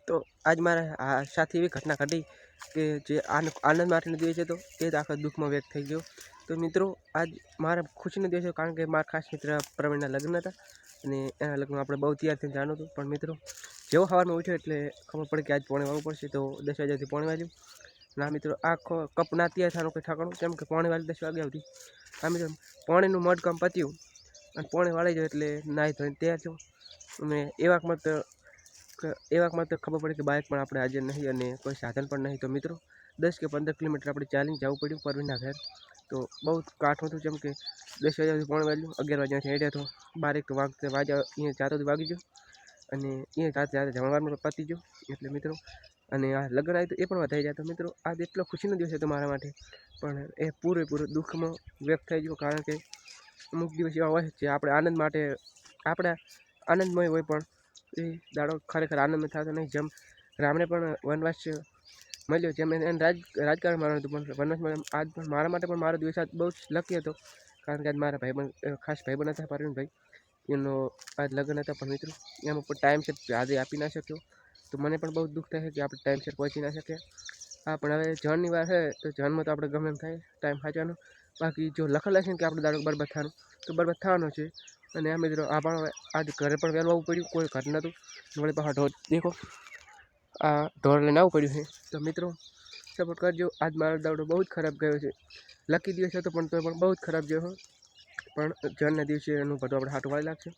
તો આજ મારા સાથે એવી ઘટના ઘટી કે જે આનંદ માટેનો દિવસ હતો તે જ આખા દુઃખમાં વ્યક્ત થઈ ગયો. તો મિત્રો આજ મારા ખુશીનો દિવસ હતો કારણ કે મારા ખાસ મિત્ર પ્રવીણના લગ્ન હતા અને એના લગ્નમાં આપણે બહુ તૈયાર થઈને જાણું હતું. પણ મિત્રો જેવો સવારમાં ઉઠ્યો એટલે ખબર પડી કે આજ પોણે વાળવું પડશે. તો 10 વાગ્યાથી પોણે વાળ્યું. ના મિત્રો આખો કપ ના તૈયાર થવાનું કંઈ ઠાકણું કેમ કે પોણે વાળી 10 વાગ્યા સુધી આ મિત્રો પોણેનું મઢ કામ પત્યું અને પોણે વાળી જાય એટલે નાહી ધોઈને તૈયાર થયો. અને એવામાં તો ખબર પડી કે બાઇક પણ આપણે હાજર નહીં અને કોઈ સાધન પણ નહીં. તો મિત્રો 10 કે 15 કિલોમીટર આપણે ચાલીને જવું પડ્યું પરવીનના ઘર. તો બહુ કાઠું હતું જેમ કે 10 વાગ્યાથી પોણે વાગ્યું, 11 વાગ્યાથી હેડ્યા તો 12 તો વાગ્યા અહીંયા જાતો વાગી ગયો અને અહીંયા જાતે જમવાનું પતી ગયું. એટલે મિત્રો અને આ લગ્ન આવી તો એ પણ વધાઈ જાય. તો મિત્રો આજ એટલો ખુશીનો દિવસ હતો મારા માટે, પણ એ પૂરેપૂરો દુઃખમાં વ્યક્ત થઈ ગયો કારણ કે અમુક દિવસ એવા હોય જે આપણે આનંદ માટે આપણા આનંદમય હોય પણ એ દાડો ખરેખર આનંદમય થતો નહીં. જેમ રામને પણ વનવાસ મળ્યો, જેમ એને રાજકારણ મારવાનું હતું પણ વનવાસમાં આજ પણ મારા માટે પણ મારો દિવસ આજ બહુ જ લકી હતો કારણ કે આજ મારા ભાઈબંધ ખાસ ભાઈબંધ હતા પરવીનભાઈ, એનો આજ લગ્ન હતા. પણ મિત્રો એમ ઉપર ટાઈમસર આજે આપી ના શક્યો તો મને પણ બહુ દુઃખ થાય કે આપણે ટાઈમસર પહોંચી ના શક્યા. હા પણ હવે જણની વાર છે તો જણમાં તો આપણે ગમે એમ થાય ટાઈમ સાચવાનો. બાકી જો લખેલા છે ને કે આપણે દાડો બરબાદ થવાનું તો બરબાદ થવાનો છે. અને આ મિત્રો આ પણ આજ ઘરે પણ વહેલું આવવું પડ્યું, કોઈ ઘર નહોતું. વળી પાછા ઢોર દેખો આ ઢોર લઈને આવવું પડ્યું છે. તો મિત્રો સપોર્ટ કરજો. આજ મારો દાડો બહુ જ ખરાબ ગયો છે. લકી દિવસ હતો પણ તો પણ બહુ જ ખરાબ ગયો. પણ જણના દિવસે એનું બધું આપણે હાથું વાળી લાગશે.